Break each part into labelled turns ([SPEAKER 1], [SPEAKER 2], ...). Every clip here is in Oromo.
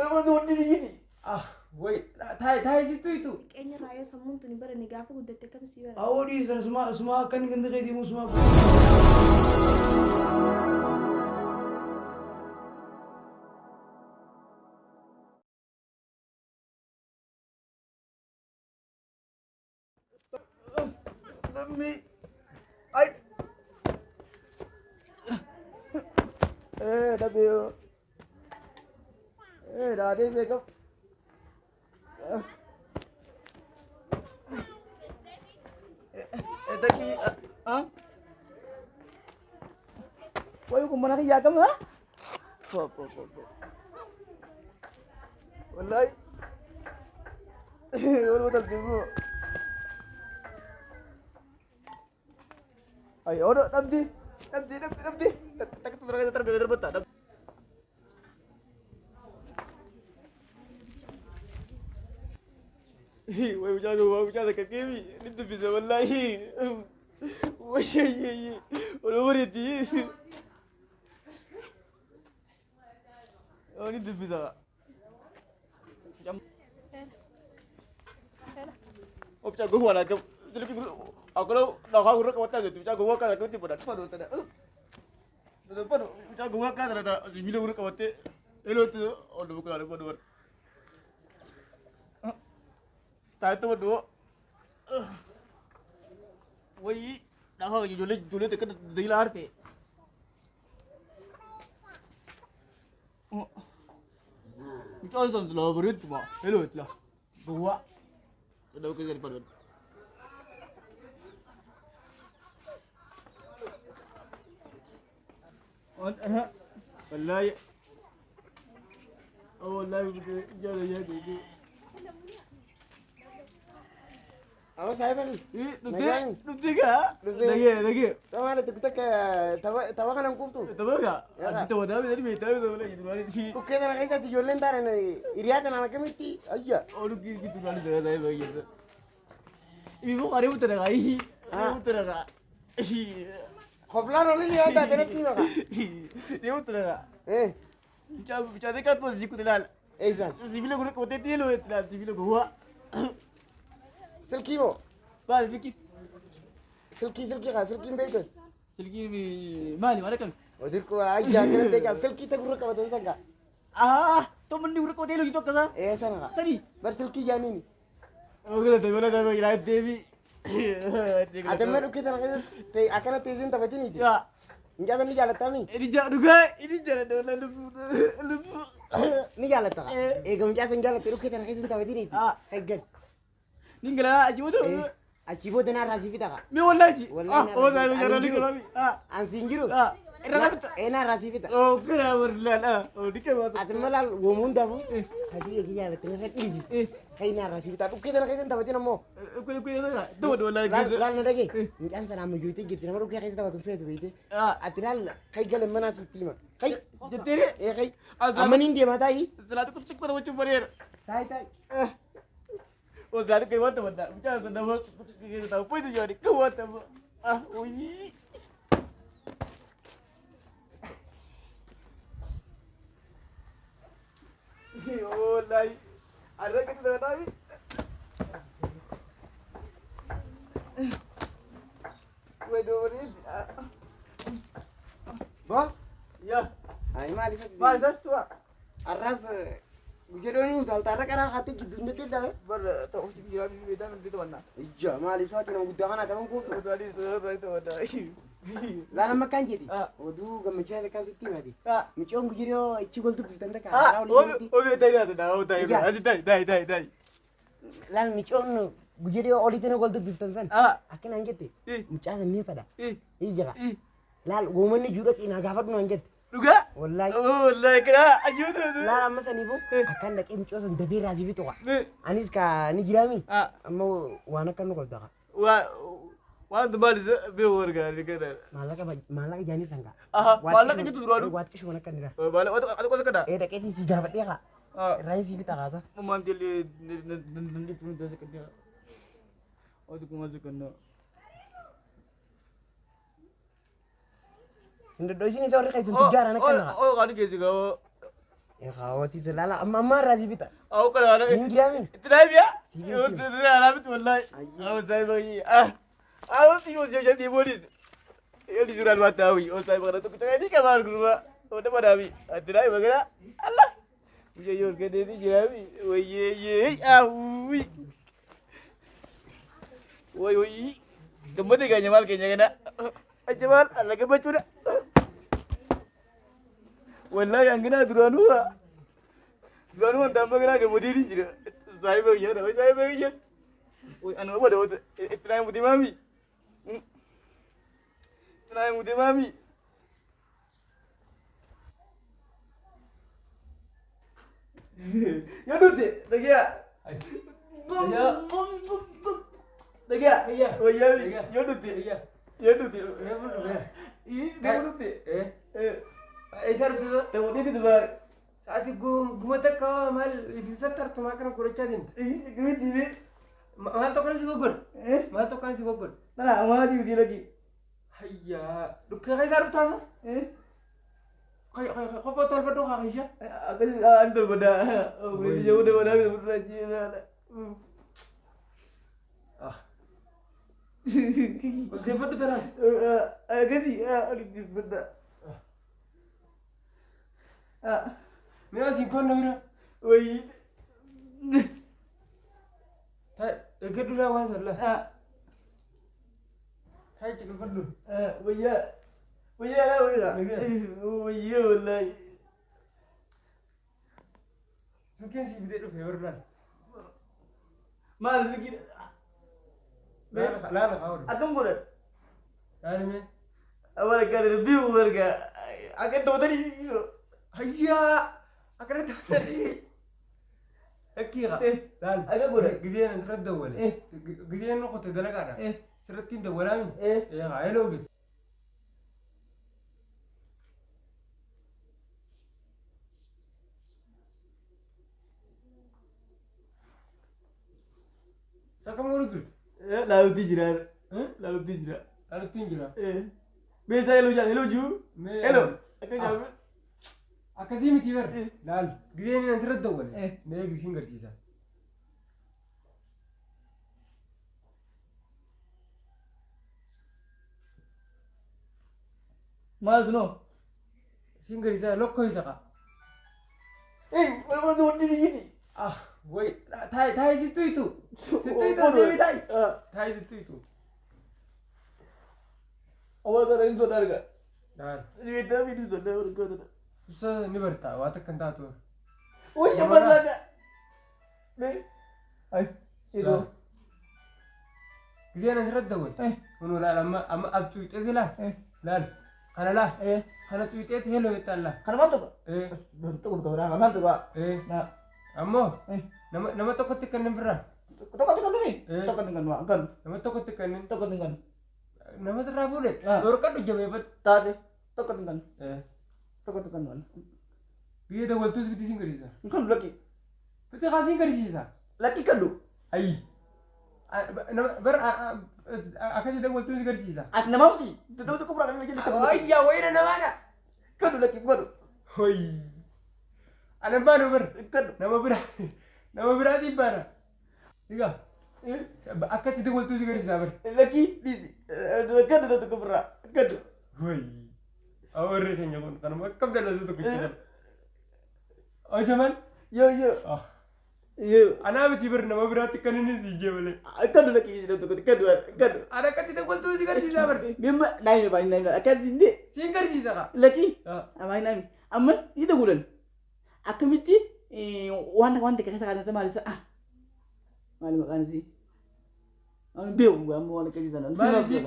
[SPEAKER 1] Kalau tuh gini. Ah, wait. Thai situ itu.
[SPEAKER 2] Kayaknya Raya semun tuh nih bara nih gafu udah tekam sih bara.
[SPEAKER 1] Awal di sana semua kan ganda kayak dimu semua. Demi, ay, tapi, dah deh saya kau. Tadi, Wah, kung mana kaya ka mo ha? Po. Wallahi. Wala mo talti mo. Ay, ono, nabdi. Takot mo na kayo tarbi na bata. Wah, ucaga kakemi. Nito bisa wallahi. Wah, ye. Wala mo rin di. Oh, ini tuh bisa. Jam. Oh, bisa gua mana ke? Jadi aku lo nak urut kau tahu tu. Bisa gua kan aku tipu dah. Padu tak ada. Padu. Bisa gua kan ada. Bila urut kau tu. Elo tu. Oh, bukan ada padu. Tak tu padu. Woi, dah kau jual tu kan dilar te. Itu asal lah berit mah, hello itu lah, dua, sudah oke jadi pada. Wallahi, wallahi jadi.
[SPEAKER 3] Apa saya bang?
[SPEAKER 1] Nukti ka? Lagi.
[SPEAKER 3] Sama ada kita kayak tawa kan angkum tuh.
[SPEAKER 1] Tahu ka? Kita wadah jadi betul tu lagi tu lagi.
[SPEAKER 3] Oke, nama kita tu jualan taran ni. Iriat nama kami ti, aja.
[SPEAKER 1] Oh, gitu lagi tu saya bagi tu. Ibu kari betul tak? Betul tak?
[SPEAKER 3] Khoblar orang ni ada tenet ni bang.
[SPEAKER 1] Dia betul tak? Bicara dekat tu jikut telal.
[SPEAKER 3] Eisan.
[SPEAKER 1] Sibila guna kau teti lo, sibila gua.
[SPEAKER 3] Silki mo.
[SPEAKER 1] Bal sikit.
[SPEAKER 3] Silki kan, silki betul.
[SPEAKER 1] Silki mana kan?
[SPEAKER 3] Wadir ko aja kena tega silki tak urut kau tu sangka.
[SPEAKER 1] To mandi urut kau telo gitu kasa?
[SPEAKER 3] Sana ka.
[SPEAKER 1] Sari.
[SPEAKER 3] Bar silki jani ni.
[SPEAKER 1] Oh, kalau tu ilai devi.
[SPEAKER 3] Ada mana kita nak te akan tezin tapi ni dia.
[SPEAKER 1] Ya.
[SPEAKER 3] Enggak ni jalan tami.
[SPEAKER 1] Ini jalan dona lupu.
[SPEAKER 3] Ni jalan tak? Kamu jangan jalan terus kita nak tezin tapi ni. Kaget.
[SPEAKER 1] Ninggala ajibo tu.
[SPEAKER 3] Acibo dana rasi kita ka.
[SPEAKER 1] Me wallahi.
[SPEAKER 3] Oh
[SPEAKER 1] saya jalan ni kalau.
[SPEAKER 3] Ansinjiru. Ena rasi kita.
[SPEAKER 1] Oh, kena berlala. Oh, dikau tu.
[SPEAKER 3] Atin malal womun dabu. Hadi ya jalan terus easy. Kaina rasi kita. Kita nak tezin tapi namo.
[SPEAKER 1] Kau tak? Tu lagi.
[SPEAKER 3] Lan lagi. Jangan sana mejuti gitu. Nama rupiah kita waktu itu itu. Atinal kai galam mana sitima. Kai.
[SPEAKER 1] Jadi.
[SPEAKER 3] Kai. Amanin dia matai.
[SPEAKER 1] Setelah tu kutuk pada macam berir.
[SPEAKER 3] Tai.
[SPEAKER 1] Oh, dah tu kau tu benda. Macam tu nama kita tahu. Apa itu jadi kau tu? Ui. Oh, lai. Ada kita dah tahu. Waduh ni.
[SPEAKER 3] Bah?
[SPEAKER 1] Ya.
[SPEAKER 3] Ay mali sa.
[SPEAKER 1] Mali sa tu.
[SPEAKER 3] Arras gujero utal tara kana hati gidunde te da.
[SPEAKER 1] Bar tahu sih dia ni beda nanti tu mana.
[SPEAKER 3] Ija mali sa tina gudangan ata ko.
[SPEAKER 1] Tadi tu berita ada.
[SPEAKER 3] La nama kan jadi. Odu gamcha de kan sitti madi. Mi chong gujero ichi gol tu bitanda ka.
[SPEAKER 1] Oh, dai dah. Dai.
[SPEAKER 3] Lan mi chong gujero oli teno gol tu bitan san. Akin angete. Mi cha mi pada. Ija. Lal woman ni jurak ina gafat no anget.
[SPEAKER 1] Juga?
[SPEAKER 3] Wallahi.
[SPEAKER 1] Oh, wallahi kena ayu tu.
[SPEAKER 3] La masa ni bu akan dak im chosan de bi razi bitu ka. Anis ka ni jirami. Amma wana kan gol da ka.
[SPEAKER 1] Wa tu bali be warga ni kana.
[SPEAKER 3] Malaka jani sangka.
[SPEAKER 1] Malaka itu dulu adu.
[SPEAKER 3] Wat kish wana kan dira.
[SPEAKER 1] Malaka atu kau kada.
[SPEAKER 3] Dak ini si gafat ya ka. Razi bita ka sa.
[SPEAKER 1] Memantil nanti pun dah kerja. Oh, tu kau masuk kana.
[SPEAKER 3] Hindi do sini sa ori kay sun tujara na kana.
[SPEAKER 1] Oh, kani kasi ka.
[SPEAKER 3] يا خواتي لا ما راضي بتا
[SPEAKER 1] أو كلا أنا
[SPEAKER 3] من جرامين
[SPEAKER 1] تلاقي يا أنا بيت والله أو سايبه أو تيجي وجه دي بوليس يلي زور الماتاوي أو سايبه أنا تكتب ini kamar gua udah pada abi tلاقي بقى الله ويا يور كده دي جرامي ويا أوي وي كم كان جمال كان جنا جمال الله كم تقول والله عندنا درانو أنت ما كنا كمديري جرا سايبه يا ده سايبه يا أنا ما بدو تلاقي مدير مامي تلاقي مدير مامي يا دوتي دقيقة دقيقة يا دوتي يا دوتي إيه ده دوتي
[SPEAKER 4] إيش عرفت هذا؟
[SPEAKER 1] ده ودي تبار
[SPEAKER 4] ساعتي قومتك مال في ستر تما كانوا كورتشادين
[SPEAKER 1] إيه كمية دي
[SPEAKER 4] ما توكل سيقول
[SPEAKER 1] إيه
[SPEAKER 4] ما توكل سيقول
[SPEAKER 1] لا ما دي ودي لقي
[SPEAKER 4] هيا لك إيش عرفت هذا؟
[SPEAKER 1] إيه
[SPEAKER 4] خي خبط طول بدو خايشة
[SPEAKER 1] أقول أنت بدا ودي جوا ده بدا بدا جينا
[SPEAKER 4] بس كيف بدو تراس؟
[SPEAKER 1] أجازي أريد بدا
[SPEAKER 4] ناس يكون نمرة
[SPEAKER 1] وي
[SPEAKER 4] هاي يقدر لا وانسر لا هاي كده بدو
[SPEAKER 1] ويا لا ويا والله
[SPEAKER 4] سكين سي بديرو في ورنا
[SPEAKER 1] ما ذكر
[SPEAKER 4] لا خاور
[SPEAKER 1] أكم قرر
[SPEAKER 4] يعني مين
[SPEAKER 1] أولا كان البيو ورقة أكيد تودري
[SPEAKER 4] هيا أكرت تودري أكيرا لا
[SPEAKER 1] أكم قرر
[SPEAKER 4] جزينا نسرد دولة جزينا نقطة دلقانا سردتين دولة مين يا عيلو جد سكم ورقل
[SPEAKER 1] لا تجرا لا تجرا
[SPEAKER 4] لا تنجرا
[SPEAKER 1] بس هلو جان هلو جو هلو أكيد
[SPEAKER 4] أكاسيمي تيبر لا جزينا نسرد دولة نيجي جزين قرسيسا
[SPEAKER 1] ما زنو
[SPEAKER 4] سينغريسا لوكو يسقى
[SPEAKER 1] ولا ما زود دي
[SPEAKER 4] وي تاي ستويتو ديمي تاي ستويتو
[SPEAKER 1] أول كذا إنتو دارك
[SPEAKER 4] نعم
[SPEAKER 1] ريتا بيدي تدا وركودا
[SPEAKER 4] سا نبرتا واتك كنتاتو
[SPEAKER 1] ويا بس لك ليه أي إيه
[SPEAKER 4] جزينا نسرد دول ونو لا أما أزتويت لا لا أنا لا أنا تويتات هلو يتلا
[SPEAKER 1] أنا ما تبغى تبغى تبغى ما تبغى نا
[SPEAKER 4] أمو nama toko tekan berah
[SPEAKER 1] toko ni toko dengan wa kan
[SPEAKER 4] nama toko tekan
[SPEAKER 1] toko dengan
[SPEAKER 4] nama serafu deh baru kan udah bebet
[SPEAKER 1] tadi toko dengan wa
[SPEAKER 4] dia dah waltu seperti singgris
[SPEAKER 1] kan laki
[SPEAKER 4] betul kan singgris
[SPEAKER 1] laki kan lu
[SPEAKER 4] ai nama ber akan jadi waltu singgris
[SPEAKER 1] nama uji tu kau berani jadi kan
[SPEAKER 4] oh iya wena nama ada
[SPEAKER 1] kan laki baru
[SPEAKER 4] hoi ada baru ber
[SPEAKER 1] kan
[SPEAKER 4] nama berarti bara tiga akan jadi waltu singgris ber
[SPEAKER 1] laki di kan ada tu kau berani kan
[SPEAKER 4] hoi awal rekenya kon karena makam dah lalu tu kecil oh zaman
[SPEAKER 1] yo
[SPEAKER 4] anak betul nama berarti kan ini sih jawabnya
[SPEAKER 1] kan laki itu tu kan
[SPEAKER 4] ada kan tidak waltu singgris ber
[SPEAKER 1] memang naik akan ini
[SPEAKER 4] singgris sah
[SPEAKER 1] laki amai naik amma itu bulan akamiti wanda kaya sa kanasa malisa mali makan sih beu gua mau nak kerja sana
[SPEAKER 4] malisi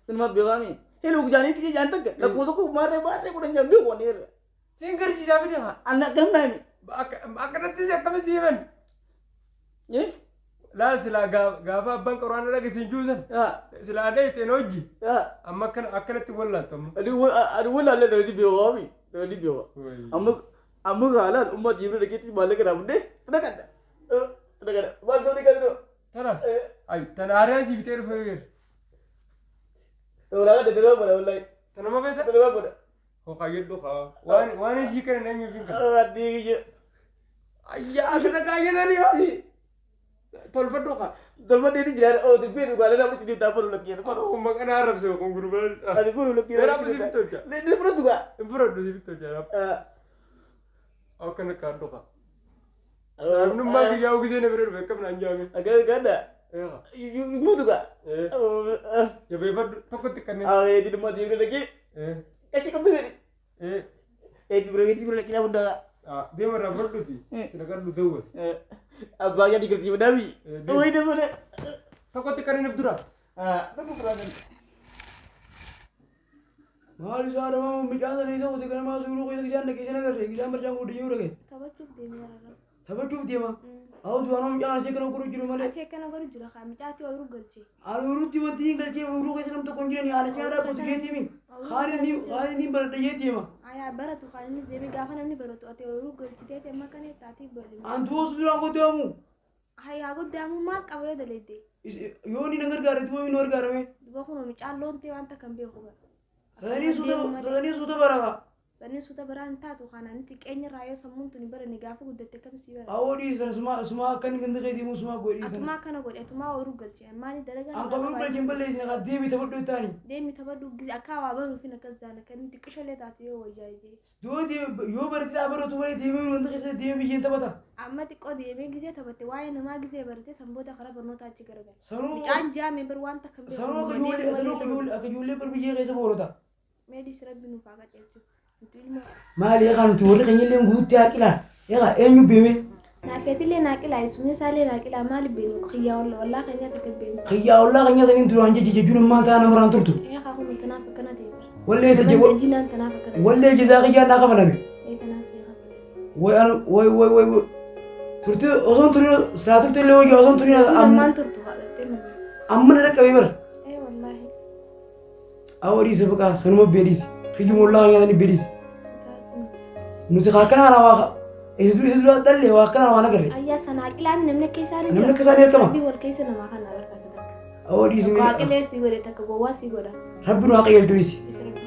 [SPEAKER 1] sana beu kami hello jani kiji jantak la kusuku mare ku dan beu ko ner
[SPEAKER 4] singgris sih apa dia
[SPEAKER 1] anak kan nami
[SPEAKER 4] akan nanti saya kami sih man
[SPEAKER 1] ye
[SPEAKER 4] la sila gava bank orang lagi sinjusan sila ada itu energi amma kan akan nanti wala tom
[SPEAKER 1] adu wala la dari beu kami dari beu amma galan ummat jibril kita balik ke ramde ada bal so nikah dulu
[SPEAKER 4] tara ay tanara sih bitter fair
[SPEAKER 1] orang ada dulu pada ulai
[SPEAKER 4] tanama beta
[SPEAKER 1] dulu pada
[SPEAKER 4] هو قايد دوخا وانا زي كان نمي فينك
[SPEAKER 1] Adi
[SPEAKER 4] ايا اصلا قايدني يا طول فدوخا
[SPEAKER 1] Tolong dia ni jalan. Oh, tapi tu kalau nak pergi tak perlu lagi. Perlu.
[SPEAKER 4] ما انا اعرف سوى كونغربال
[SPEAKER 1] Ada perlu lagi.
[SPEAKER 4] Era apa sih betul ya?
[SPEAKER 1] Dia perlu tu gak?
[SPEAKER 4] انفرد زي بتو جرب او كان كاردوخا
[SPEAKER 1] Oh,
[SPEAKER 4] ابن ما في جاو كزين برد بكم نانجامي
[SPEAKER 1] agak ada.
[SPEAKER 4] ايه
[SPEAKER 1] Ibu tu gak?
[SPEAKER 4] ايه
[SPEAKER 1] Oh,
[SPEAKER 4] يا بيفد تكت كنن
[SPEAKER 1] di rumah dia lagi.
[SPEAKER 4] ايه
[SPEAKER 1] Kasih kamu ni.
[SPEAKER 4] ايه
[SPEAKER 1] Di bro lagi dah bunda.
[SPEAKER 4] دي مرة فردتي تنقل له دول
[SPEAKER 1] Abangnya dikerti Nabi. Oh, ini mana?
[SPEAKER 4] تكت كنن بدرا
[SPEAKER 1] Aku pernah.
[SPEAKER 3] Maal saara ma mijaana ni so de ma suru ko de janne kisana gar re gisam berjang udi yura ke
[SPEAKER 2] Tabacuuf deemee jira.
[SPEAKER 3] sabatu diema aw du anam mijaana se kana kuru jiru male
[SPEAKER 2] Achee kana garu jira kaa micaati ooyiruu galchee.
[SPEAKER 3] aluru ti wati galche uru ko sanam to konjira ni ala chara ko tige timi khali ni bar de yeti ma
[SPEAKER 2] Ayaa baratu kaan innis deemee gaafa namni baratu ati ooyiruu galchitee ta'e makane taati bali.
[SPEAKER 3] an du su dura ko damu
[SPEAKER 2] Ayaa goddaamu maal qabee daleedde.
[SPEAKER 3] yoni nangar gare tu mi nor gare me
[SPEAKER 2] Duba kunoo micaan loon ta'e wanta kan beeku bara.
[SPEAKER 3] sadani suda baraga
[SPEAKER 2] Sanni suuta biraan taatu kanaan itti qeenya raayoo sammuun tuni bara ni gaafa guddatte kamsii bara.
[SPEAKER 3] awodi san suma kan ganda ke dimu suma godi san
[SPEAKER 2] Atumaa kana godhe atumaa ooyiruu galchee maali dalagaa.
[SPEAKER 3] an qabru bal jimbal le sin debi tabaddu tani
[SPEAKER 2] Deemi taphadhu akka waa bahu fi nakas jaala kan itti qishalee taatu yoo wayyaayee.
[SPEAKER 3] do de yo barati abaratu bari demi wanda kisa demi biyen tabata
[SPEAKER 2] Amma xiqqoo deemee gizee taphatte waa'ee namaa gizee barate sanboota karaa barnootaa achi garagalu.
[SPEAKER 3] sanu
[SPEAKER 2] Micaan jaamee bar wanta kan beeku.
[SPEAKER 3] sanu ka julle bar biyen kisa borota
[SPEAKER 2] Meedis rabbi nuuf haa qaceelchu. Nuti ilma.
[SPEAKER 3] maali kan tu wori kan yelle ngutti akila ya enyu beme
[SPEAKER 2] Naafeetillee naaqilaa isumni isaallee naaqilaa maali beenu xiyyaa wallaa keenya akka beenu.
[SPEAKER 3] khiyya walla kan yasan indiro anje jejuna mata na maran turtu
[SPEAKER 2] Ee kaa kun tanaaf akkana ta'e.
[SPEAKER 3] walle se je
[SPEAKER 2] Jinaan tanaaf akkana.
[SPEAKER 3] walle jiza khiyya na kafala be
[SPEAKER 2] Ee tanaaf seeqa.
[SPEAKER 3] way turtu ozon turi sratu tele ogi ozon turi
[SPEAKER 2] Ammaan turtu haadhattee nama.
[SPEAKER 3] amma na kabe bar
[SPEAKER 2] Ee wallaahi.
[SPEAKER 3] awri se baka sanuma bedis khiyyu mulla ya ni bedis nuti khakana na wa isu dalle wa kana wa nagare
[SPEAKER 2] Ayyaa sanaaqilaan namni akka isaan hin
[SPEAKER 3] namni akka isaan ergama
[SPEAKER 2] Rabbi wal keessa namaa kan agartaa takka.
[SPEAKER 3] awri se
[SPEAKER 2] Waaqilee si godhe takka gowwaa si godha.
[SPEAKER 3] rabbi no aqiyal turis
[SPEAKER 2] Isa rabbi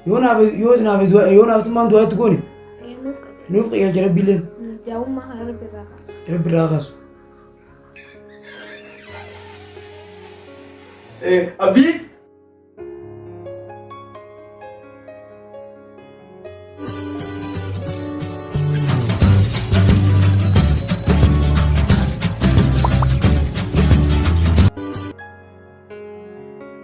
[SPEAKER 2] nuuf
[SPEAKER 3] yona tuman duwa tukoni
[SPEAKER 2] Ee nuuf qabe.
[SPEAKER 3] nuf qiyal rabbi len
[SPEAKER 2] Jaawummaa kana rabbi irraa kaasu.
[SPEAKER 3] rabbi ragas
[SPEAKER 1] Abi